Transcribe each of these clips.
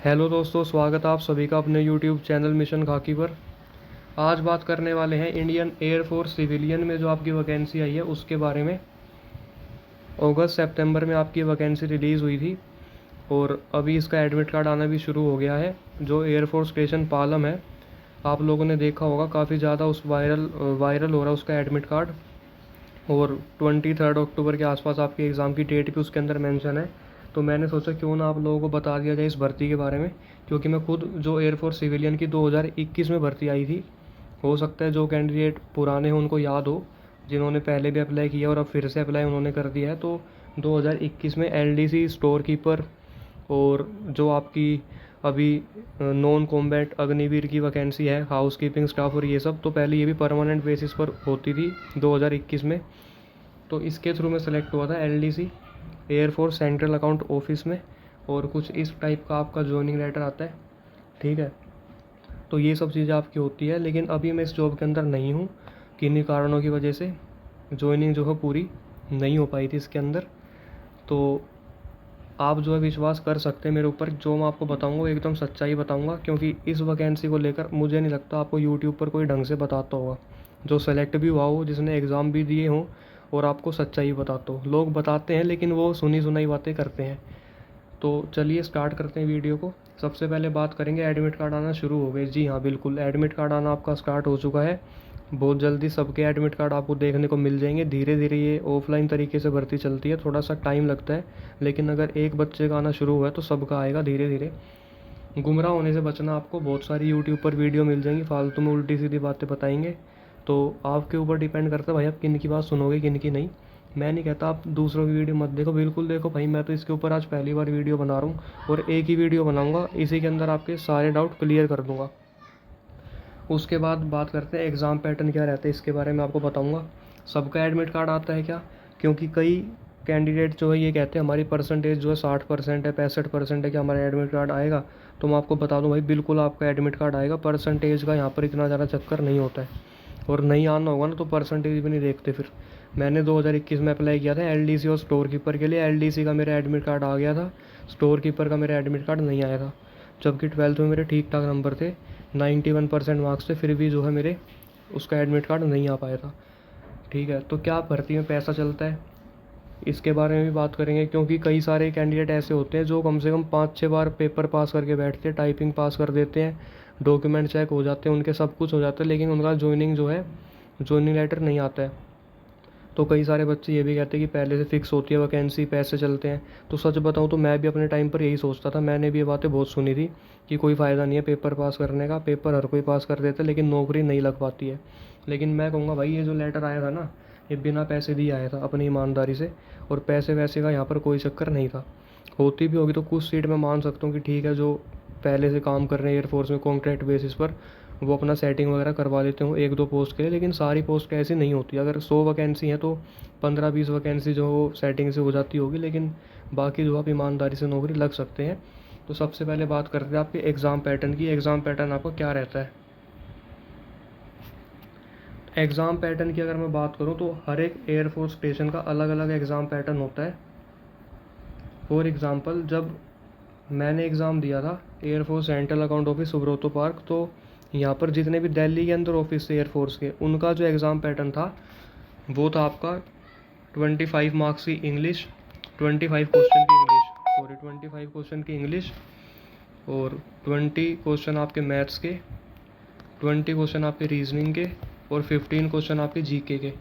Hello दोस्तों, स्वागत है आप सभी का अपने यूट्यूब चैनल मिशन खाकी पर। आज बात करने वाले हैं इंडियन एयरफोर्स सिविलियन में जो आपकी वैकेंसी आई है उसके बारे में। अगस्त सितंबर में आपकी वैकेंसी रिलीज़ हुई थी और अभी इसका एडमिट कार्ड आना भी शुरू हो गया है। जो एयरफोर्स स्टेशन पालम है, आप लोगों ने देखा होगा, काफ़ी ज़्यादा उस वायरल हो रहा है उसका एडमिट कार्ड। और 23 अक्टूबर के आसपास आपके एग्ज़ाम की डेट भी उसके अंदर मेंशन है। तो मैंने सोचा क्यों ना आप लोगों को बता दिया जाए इस भर्ती के बारे में, क्योंकि मैं खुद जो एयरफोर्स सिविलियन की 2021 में भर्ती आई थी, हो सकता है जो कैंडिडेट पुराने हैं उनको याद हो, जिन्होंने पहले भी अप्लाई किया और अब फिर से अप्लाई उन्होंने कर दिया है। तो 2021 में एलडीसी स्टोर कीपर और जो आपकी अभी नॉन कॉम्बैट अग्निवीर की वैकेंसी है, हाउस कीपिंग स्टाफ और ये सब, तो पहले ये भी परमानेंट बेसिस पर होती थी 2021 में। तो इसके थ्रू मैं सेलेक्ट हुआ था LDC air force central account office में, और कुछ इस टाइप का आपका ज्वाइनिंग लेटर आता है। ठीक है, तो ये सब चीज़ें आपकी होती है, लेकिन अभी मैं इस जॉब के अंदर नहीं हूँ। किन्हीं कारणों की वजह से ज्वाइनिंग जो है पूरी नहीं हो पाई थी इसके अंदर। तो आप जो है विश्वास कर सकते हैं मेरे ऊपर, जो मैं आपको बताऊंगा वो एकदम सच्चाई बताऊंगा, क्योंकि इस वैकेंसी को लेकर मुझे नहीं लगता आपको यूट्यूब पर कोई ढंग से बताता होगा जो सेलेक्ट भी हुआ हो, जिसने एग्ज़ाम भी दिए हों और आपको सच्चाई बताता हो। लोग बताते हैं लेकिन वो सुनी सुनाई बातें करते हैं। तो चलिए स्टार्ट करते हैं वीडियो को। सबसे पहले बात करेंगे, एडमिट कार्ड आना शुरू हो गए। जी हाँ, बिल्कुल एडमिट कार्ड आना आपका स्टार्ट हो चुका है। बहुत जल्दी सबके एडमिट कार्ड आपको देखने को मिल जाएंगे। धीरे धीरे ये ऑफलाइन तरीके से भर्ती चलती है, थोड़ा सा टाइम लगता है, लेकिन अगर एक बच्चे का आना शुरू हुआ है तो सबका आएगा धीरे धीरे। गुमराह होने से बचना, आपको बहुत सारी यूट्यूब पर वीडियो मिल जाएंगी, फालतू में उल्टी सीधी बातें बताएंगे। तो आपके ऊपर डिपेंड करता है भाई, आप किन की बात सुनोगे किन की नहीं। मैं नहीं कहता आप दूसरों की वीडियो मत देखो, बिल्कुल देखो भाई। मैं तो इसके ऊपर आज पहली बार वीडियो बना रहा हूँ और एक ही वीडियो बनाऊँगा, इसी के अंदर आपके सारे डाउट क्लियर कर दूँगा। उसके बाद बात करते हैं एग्ज़ाम पैटर्न क्या रहता है, इसके बारे में आपको बताऊँगा। सबका एडमिट कार्ड आता है क्या? क्योंकि कई कैंडिडेट जो है ये कहते हैं हमारी परसेंटेज जो है 60% है, 65% है, कि हमारा एडमिट कार्ड आएगा। तो मैं आपको बता दूं भाई, बिल्कुल आपका एडमिट कार्ड आएगा। परसेंटेज का यहाँ पर इतना ज़्यादा चक्कर नहीं होता है, और नहीं आना होगा ना तो परसेंटेज भी नहीं देखते फिर। मैंने 2021 में अप्लाई किया था एलडीसी और स्टोर कीपर के लिए। एलडीसी का मेरा एडमिट कार्ड आ गया था, स्टोर कीपर का मेरा एडमिट कार्ड नहीं आया था। जबकि 12th में मेरे ठीक ठाक नंबर थे, 91% मार्क्स थे, फिर भी जो है मेरे उसका एडमिट कार्ड नहीं आ पाया था। ठीक है, तो क्या भर्ती में पैसा चलता है, इसके बारे में भी बात करेंगे। क्योंकि कई सारे कैंडिडेट ऐसे होते हैं जो कम से कम 5-6 बार पेपर पास करके बैठते हैं, टाइपिंग पास कर देते हैं, डॉक्यूमेंट चेक हो जाते हैं, उनके सब कुछ हो जाता है, लेकिन उनका ज्वाइनिंग जो है, ज्वाइनिंग लेटर नहीं आता है। तो कई सारे बच्चे ये भी कहते हैं कि पहले से फिक्स होती है वैकेंसी, पैसे चलते हैं। तो सच बताऊं तो मैं भी अपने टाइम पर यही सोचता था, मैंने भी ये बातें बहुत सुनी थी कि कोई फ़ायदा नहीं है पेपर पास करने का, पेपर हर कोई पास कर देता है लेकिन नौकरी नहीं लग पाती है। लेकिन मैं कहूँगा भाई, ये जो लेटर आया था ना, ये बिना पैसे दिए आया था, अपनी ईमानदारी से। और पैसे वैसे का यहाँ पर कोई चक्कर नहीं था। होती भी होगी तो कुछ सीट में मान सकता हूँ कि ठीक है, जो पहले से काम कर रहे हैं एयरफोर्स में कॉन्ट्रैक्ट बेसिस पर, वो अपना सेटिंग वगैरह करवा लेते हो 1-2 पोस्ट के लिए। लेकिन सारी पोस्ट ऐसी नहीं होती। अगर 100 वैकेंसी हैं तो 15-20 वैकेंसी जो वो सेटिंग से हो जाती होगी, लेकिन बाकी जो आप ईमानदारी से नौकरी लग सकते हैं। तो सबसे पहले बात करते हैं आपके एग्ज़ाम पैटर्न की। एग्ज़ाम पैटर्न आपका क्या रहता है? एग्ज़ाम पैटर्न की अगर मैं बात करूँ तो हर एक एयरफोर्स स्टेशन का अलग अलग एग्ज़ाम पैटर्न होता है। फॉर एग्ज़ाम्पल, जब मैंने एग्ज़ाम दिया था air force central account office Subroto Park, तो यहाँ पर जितने भी दिल्ली के अंदर ऑफिस थे एयरफोर्स के, उनका जो एग्ज़ाम पैटर्न था वो था आपका 25 मार्क्स की इंग्लिश, 25 क्वेश्चन की इंग्लिश, सॉरी 25 क्वेश्चन की इंग्लिश, और 20 क्वेश्चन आपके मैथ्स के, 20 क्वेश्चन आपके रीजनिंग के, और 15 क्वेश्चन आपके जीके के।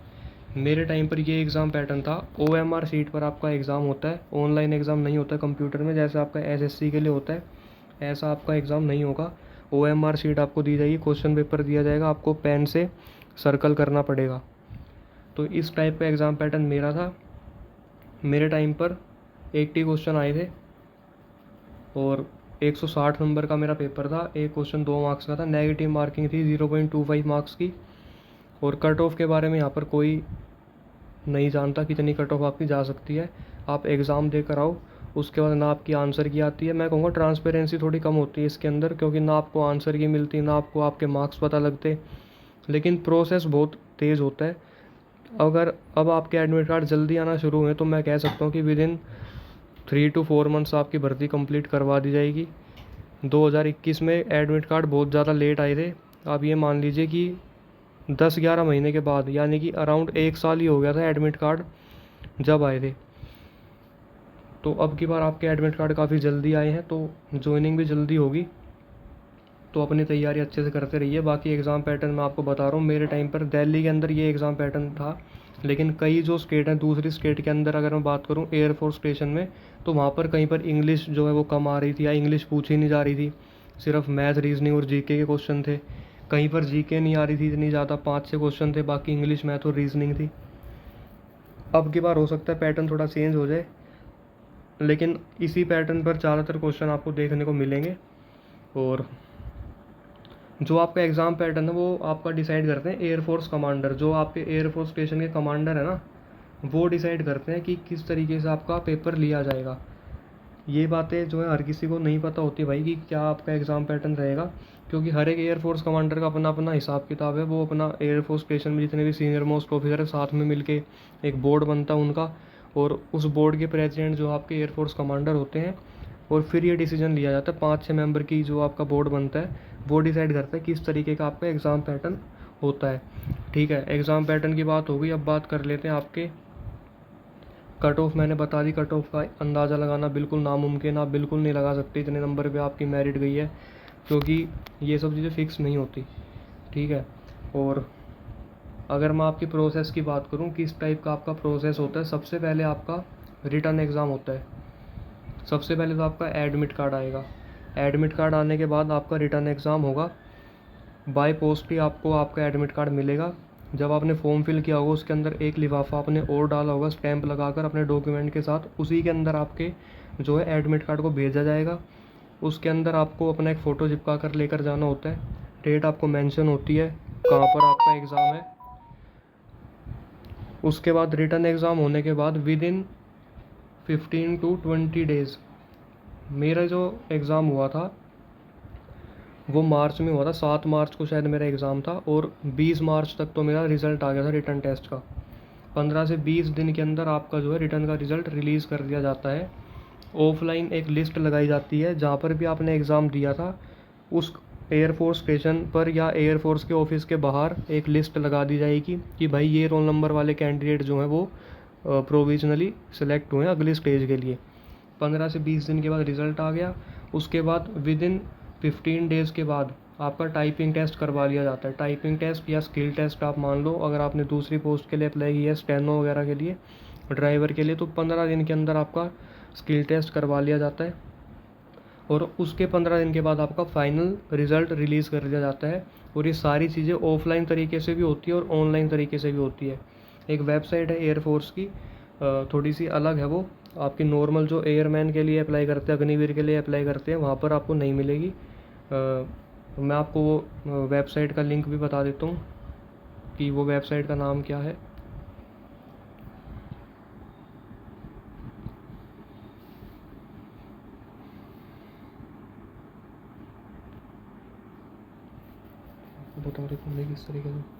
मेरे टाइम पर ये एग्ज़ाम पैटर्न था। OMR शीट पर आपका एग्ज़ाम होता है, ऑनलाइन एग्ज़ाम नहीं होता कंप्यूटर में, जैसे आपका SSC के लिए होता है, ऐसा आपका एग्ज़ाम नहीं होगा। OMR शीट आपको दी जाएगी, क्वेश्चन पेपर दिया जाएगा, आपको पेन से सर्कल करना पड़ेगा। तो इस टाइप का एग्ज़ाम पैटर्न मेरा था। मेरे टाइम पर 80 क्वेश्चन आए थे और 160 नंबर का मेरा पेपर था। एक क्वेश्चन 2 मार्क्स का था, नेगेटिव मार्किंग थी 0.25 मार्क्स की। और कट ऑफ के बारे में यहाँ पर कोई नहीं जानता कितनी कट ऑफ आपकी जा सकती है। आप एग्ज़ाम देकर आओ, उसके बाद ना आपकी आंसर की आती है। मैं कहूँगा ट्रांसपेरेंसी थोड़ी कम होती है इसके अंदर, क्योंकि ना आपको आंसर की मिलती, ना आपको आपके मार्क्स पता लगते, लेकिन प्रोसेस बहुत तेज़ होता है। अगर अब आपके एडमिट कार्ड जल्दी आना शुरू हुए तो मैं कह सकता हूँ कि विद इन 3 to 4 मंथ्स आपकी भर्ती कंप्लीट करवा दी जाएगी। 2021 में एडमिट कार्ड बहुत ज़्यादा लेट आए थे। आप ये मान लीजिए कि 10-11 महीने के बाद, यानी कि अराउंड 1 साल ही हो गया था एडमिट कार्ड जब आए थे। तो अब की बार आपके एडमिट कार्ड काफ़ी जल्दी आए हैं, तो ज्वाइनिंग भी जल्दी होगी। तो अपनी तैयारी अच्छे से करते रहिए। बाकी एग्ज़ाम पैटर्न मैं आपको बता रहा हूँ, मेरे टाइम पर दिल्ली के अंदर ये एग्ज़ाम पैटर्न था, लेकिन कई जो स्टेट हैं, दूसरी स्टेट के अंदर अगर मैं बात करूँ एयरफोर्स स्टेशन में, तो वहाँ पर कहीं पर इंग्लिश जो है वो कम आ रही थी या इंग्लिश पूछी नहीं जा रही थी। सिर्फ मैथ, रीजनिंग और जीके के क्वेश्चन थे। कहीं पर जीके नहीं आ रही थी इतनी ज़्यादा, 5-6 क्वेश्चन थे, बाकी इंग्लिश, मैथ और रीजनिंग थी। अब की बार हो सकता है पैटर्न थोड़ा चेंज हो जाए, लेकिन इसी पैटर्न पर ज़्यादातर क्वेश्चन आपको देखने को मिलेंगे। और जो आपका एग्ज़ाम पैटर्न है वो आपका डिसाइड करते हैं एयरफोर्स कमांडर। जो आपके एयरफोर्स स्टेशन के कमांडर है ना, वो डिसाइड करते हैं कि किस तरीके से आपका पेपर लिया जाएगा। ये बातें जो है हर किसी को नहीं पता होती भाई कि क्या आपका एग्ज़ाम पैटर्न रहेगा, क्योंकि हर एक एयरफोर्स कमांडर का अपना अपना हिसाब किताब है। वो अपना एयरफोर्स स्टेशन में जितने भी सीनियर मोस्ट ऑफिसर है साथ में मिलके एक बोर्ड बनता है उनका, और उस बोर्ड के प्रेसिडेंट जो आपके एयरफोर्स कमांडर होते हैं। और फिर ये डिसीजन लिया जाता है, 5-6 मेंबर की जो आपका बोर्ड बनता है वो डिसाइड करता है किस तरीके का आपका एग्ज़ाम पैटर्न होता है। ठीक है, एग्ज़ाम पैटर्न की बात हो गई। अब बात कर लेते हैं आपके कट ऑफ। मैंने बता दी, कट ऑफ का अंदाज़ा लगाना बिल्कुल नामुमकिन, आप बिल्कुल नहीं लगा सकते इतने नंबर पे आपकी मेरिट गई है, क्योंकि ये सब चीज़ें फिक्स नहीं होती। ठीक है, और अगर मैं आपकी प्रोसेस की बात करूँ, किस टाइप का आपका प्रोसेस होता है, सबसे पहले आपका रिटर्न एग्ज़ाम होता है। सबसे पहले तो आपका एडमिट कार्ड आएगा। एडमिट कार्ड आने के बाद आपका रिटर्न एग्ज़ाम होगा। बाय पोस्ट ही आपको आपका एडमिट कार्ड मिलेगा। जब आपने फॉर्म फिल किया होगा उसके अंदर एक लिफाफा आपने और डाला होगा स्टैंप लगाकर अपने डॉक्यूमेंट के साथ, उसी के अंदर आपके जो है एडमिट कार्ड को भेजा जाएगा। उसके अंदर आपको अपना एक फ़ोटो चिपका कर लेकर जाना होता है। डेट आपको मेंशन होती है कहाँ पर आपका एग्ज़ाम है। उसके बाद रिटर्न एग्ज़ाम होने के बाद विद इन 15 to 20 डेज़, मेरा जो एग्ज़ाम हुआ था वो मार्च में हुआ था, 7 मार्च को शायद मेरा एग्ज़ाम था, और 20 मार्च तक तो मेरा रिज़ल्ट आ गया था रिटर्न टेस्ट का। 15 से 20 दिन के अंदर आपका जो है रिटर्न का रिज़ल्ट रिलीज़ कर दिया जाता है। ऑफलाइन एक लिस्ट लगाई जाती है, जहाँ पर भी आपने एग्ज़ाम दिया था उस एयरफोर्स स्टेशन पर या एयरफोर्स के ऑफिस के बाहर एक लिस्ट लगा दी जाएगी कि भाई ये रोल नंबर वाले कैंडिडेट जो हैं वो प्रोविजनली सेलेक्ट हुए हैं अगली स्टेज के लिए। 15 से 20 दिन के बाद रिज़ल्ट आ गया। उसके बाद विद इन 15 डेज़ के बाद आपका टाइपिंग टेस्ट करवा लिया जाता है। टाइपिंग टेस्ट या स्किल टेस्ट आप मान लो, अगर आपने दूसरी पोस्ट के लिए अप्लाई किया है, स्टेनो वगैरह के लिए, ड्राइवर के लिए, तो 15 दिन के अंदर आपका स्किल टेस्ट करवा लिया जाता है। और उसके 15 दिन के बाद आपका फाइनल रिज़ल्ट रिलीज़ कर दिया जाता है। और ये सारी चीज़ें ऑफलाइन तरीके से भी होती है और ऑनलाइन तरीके से भी होती है। एक वेबसाइट है एयरफोर्स की, थोड़ी सी अलग है वो, आपकी नॉर्मल जो एयरमैन के लिए अप्लाई करते हैं, अग्निवीर के लिए अप्लाई करते हैं, वहाँ पर आपको नहीं मिलेगी। मैं आपको वो वेबसाइट का लिंक भी बता देता हूँ कि वो वेबसाइट का नाम क्या है। बता देता हूँ किस तरीके से।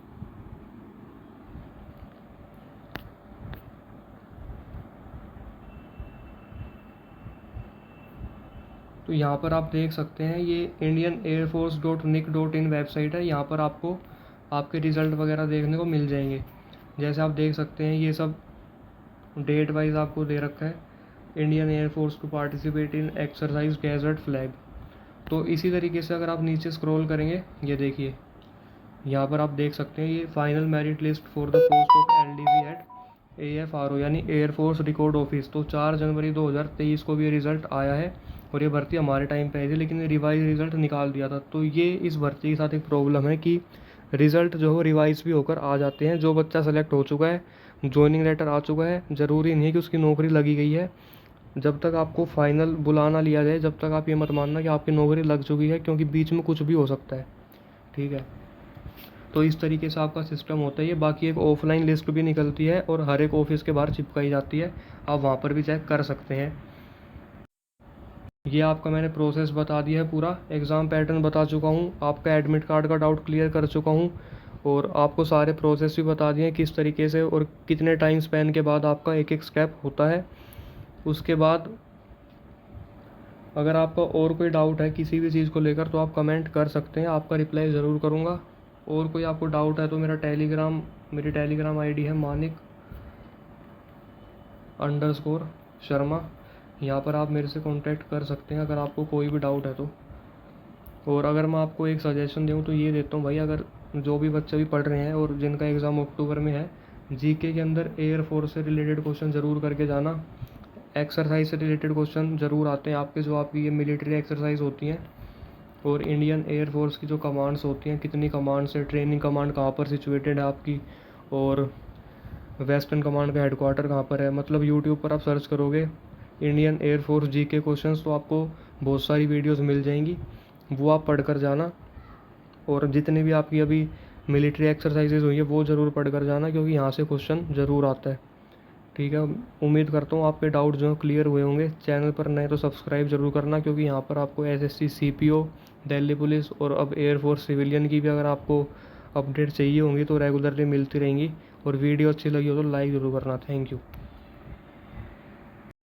तो यहाँ पर आप देख सकते हैं, ये indianairforce.nic.in वेबसाइट है। यहाँ पर आपको आपके रिज़ल्ट वगैरह देखने को मिल जाएंगे। जैसे आप देख सकते हैं ये सब डेट वाइज आपको दे रखा है, Indian air force to participate in exercise gadget flag. तो इसी तरीके से अगर आप नीचे स्क्रॉल करेंगे, ये देखिए यहाँ पर आप देख सकते हैं, ये final merit list for the post of LDV at AFRO यानी एयरफोर्स रिकॉर्ड ऑफिस। तो 4 जनवरी 2023 को भी ये रिज़ल्ट आया है, और ये भर्ती हमारे टाइम पे आई थी, लेकिन रिवाइज रिज़ल्ट निकाल दिया था। तो ये इस भर्ती के साथ एक प्रॉब्लम है कि रिज़ल्ट जो है रिवाइज भी होकर आ जाते हैं। जो बच्चा सेलेक्ट हो चुका है, ज्वाइनिंग लेटर आ चुका है, ज़रूरी नहीं है कि उसकी नौकरी लगी गई है। जब तक आपको फाइनल बुलाना लिया जाए, जब तक आप ये मत मानना कि आपकी नौकरी लग चुकी है, क्योंकि बीच में कुछ भी हो सकता है। ठीक है, तो इस तरीके से आपका सिस्टम होता है ये। बाकी एक ऑफलाइन लिस्ट भी निकलती है और हर एक ऑफिस के बाहर चिपकाई जाती है, आप वहाँ पर भी चेक कर सकते हैं। ये आपका मैंने प्रोसेस बता दिया है, पूरा एग्ज़ाम पैटर्न बता चुका हूँ, आपका एडमिट कार्ड का डाउट क्लियर कर चुका हूँ, और आपको सारे प्रोसेस भी बता दिए किस तरीके से और कितने टाइम स्पैन के बाद आपका एक एक स्टेप होता है। उसके बाद अगर आपका और कोई डाउट है किसी भी चीज़ को लेकर तो आप कमेंट कर सकते हैं, आपका रिप्लाई ज़रूर करूँगा। और कोई आपको डाउट है तो मेरी टेलीग्राम आईडी है मानिक_शर्मा। यहाँ पर आप मेरे से कांटेक्ट कर सकते हैं अगर आपको कोई भी डाउट है तो। और अगर मैं आपको एक सजेशन दूँ तो ये देता हूँ भाई, अगर जो भी बच्चे भी पढ़ रहे हैं और जिनका एग्ज़ाम अक्टूबर में है, जीके के अंदर एयरफोर्स से रिलेटेड क्वेश्चन ज़रूर करके जाना। एक्सरसाइज से रिलेटेड क्वेश्चन ज़रूर आते हैं आपके, जो आपकी ये मिलिट्री एक्सरसाइज होती हैं और इंडियन एयरफोर्स की जो कमांड्स होती हैं, कितनी कमांड्स है, ट्रेनिंग कमांड कहाँ पर सिचुएटेड है आपकी, और वेस्टर्न कमांड का हेडक्वार्टर कहाँ पर है। मतलब यूट्यूब पर आप सर्च करोगे इंडियन एयरफोर्स जीके क्वेश्चंस तो आपको बहुत सारी वीडियोस मिल जाएंगी, वो आप पढ़ कर जाना। और जितनी भी आपकी अभी मिलिट्री एक्सरसाइजेज हुई है वो ज़रूर पढ़ कर जाना, क्योंकि यहाँ से क्वेश्चन ज़रूर आता है। ठीक है, उम्मीद करता हूँ आपके डाउट जो क्लियर हुए होंगे। चैनल पर नए तो सब्सक्राइब जरूर करना, क्योंकि यहाँ पर आपको एसएससी, सीपीओ, दिल्ली पुलिस और अब एयरफोर्स सिविलियन की भी अगर आपको अपडेट चाहिए होंगी तो रेगुलरली मिलती रहेंगी। और वीडियो अच्छी लगी हो तो लाइक ज़रूर करना। Thank you.